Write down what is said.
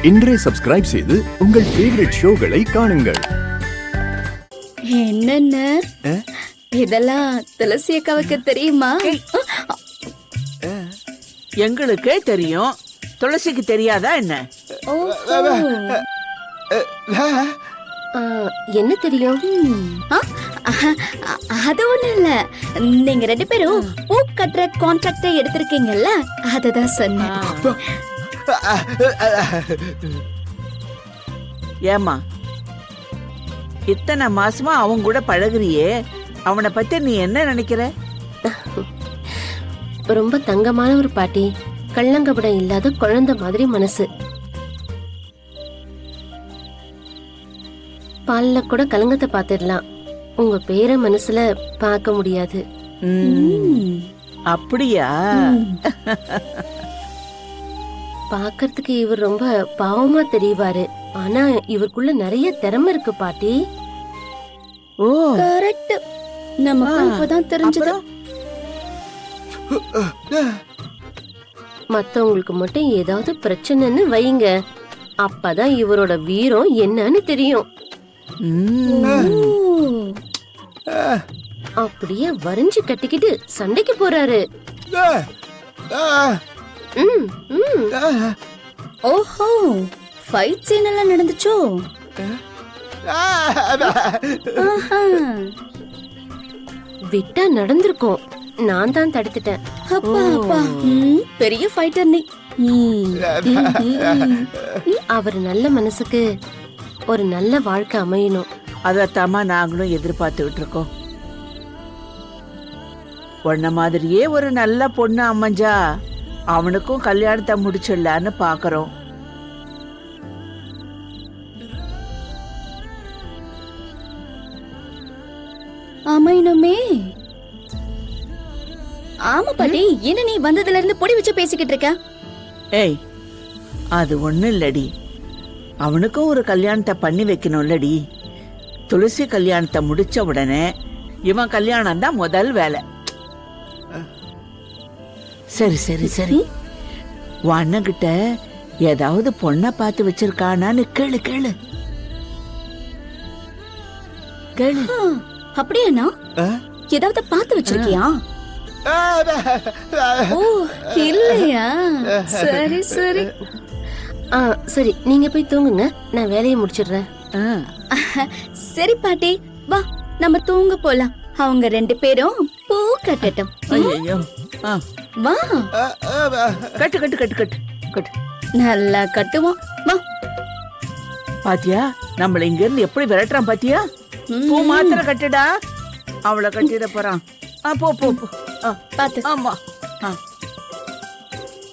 இன்றே சப்ஸ்கிரைப் செய்து உங்கள் ஃபேவரட் ஷோகளை காணுங்கள். என்னென்ன இதெல்லாம் துளசி அக்காவுக்கு தெரியுமா? எங்களுக்கே தெரியும், துளசிக்கு தெரியாதா என்ன? என்ன தெரியும்? அது ஒண்ணு இல்ல, நீங்க 2 பேரும் பூ கட்டுற கான்ட்ராக்ட் எடுத்திருக்கீங்கல்ல, அததான் சொன்னேன். ஏமா இத்தனை மாசமா அவங்க கூட பழகுறியே, அவனை பத்தி நீ என்ன நினைக்கிற? ரொம்ப தங்கமான ஒரு பாட்டி, கள்ளங்கபடம் இல்லாத குழந்தை மாதிரி மனசு. பால்ல கூட கலங்கத்தை பாத்துடலாம், உங்க பேரை மனசுல பார்க்க முடியாது. அப்படியா? பாக்கிறதுக்கு இவர் ரொம்ப பாவமா தெரிவாரு, ஆனா இவருக்குள்ள நிறைய திறமை இருக்கு பாட்டி. ஓ கரெக்ட், நமக்கு இப்பதான் தெரிஞ்சது. மத்தவங்களுக்கு மட்டும் ஏதாவது பிரச்சனைன்னு வைங்க, அப்பதான் இவரோட வீரம் என்னன்னு தெரியும். அப்படியே வரைஞ்சு கட்டிக்கிட்டு சண்டைக்கு போறாரு. ஓஹோ, ஃபைட் சீன் எல்லாம் நடந்துச்சோ? விட்டா நடந்திருக்கும், நான் தான் தடுத்துட்டேன். அப்பா அப்பா, பெரிய ஃபைட்டர் நீ. அவர் நல்ல மனசுக்கு ஒரு நல்ல வாழ்க்கை அமையணும். அதத்தாமா நாங்களும் எதிர்பார்த்துக்கிட்டு இருக்கோம். உன்ன மாதிரியே ஒரு நல்ல பொண்ணு அமைஞ்சா அவனுக்கும் கல்யாணத்தை முடிச்சிடலான்னு பாக்குறோம். அமையணுமே. ஆமா பாட்டி, என்ன நீ வந்ததுல இருந்து பொடி வச்சு பேசிக்கிட்டு இருக்க? ஏய், அது ஒண்ணு இல்லடி, அவனுக்கும் ஒரு கல்யாணத்தை பண்ணி வைக்கணும்லடி. துளசி கல்யாணத்தை முடிச்ச உடனே இவன் கல்யாணம் தான் முதல் வேலை. சரி சரி சரி, உன் அண்ணன்கிட்ட ஏதாவது பொண்ணை பார்த்து வச்சிருக்கானான்னு கேளு கேளு கேளு. அப்படியாண்ணா, ஏதாவது பார்த்து வச்சிருக்கியா? ஓ இல்லையா, சரி சரி. சரி, நீங்க போய் தூங்குங்க, நான் வேலையை முடிச்சிடுறேன். சரி பாட்டி, வா நம்ம தூங்க போலாம். அவங்க 2 பேரும் பூ கட்டட்டும். ஐயோ, வா, கட்டு கட்டு கட்டு கட்டு கட்டு. நல்லா கட்டுவோம், வா. பாத்தியா, நம்மள இங்க இருந்து எப்படி விரட்டுறான் பாத்தியா? பூ மாத்திர கட்டுடா, அவளை கட்டிட போறான். போ போ போ. பாத்து. ஆமா.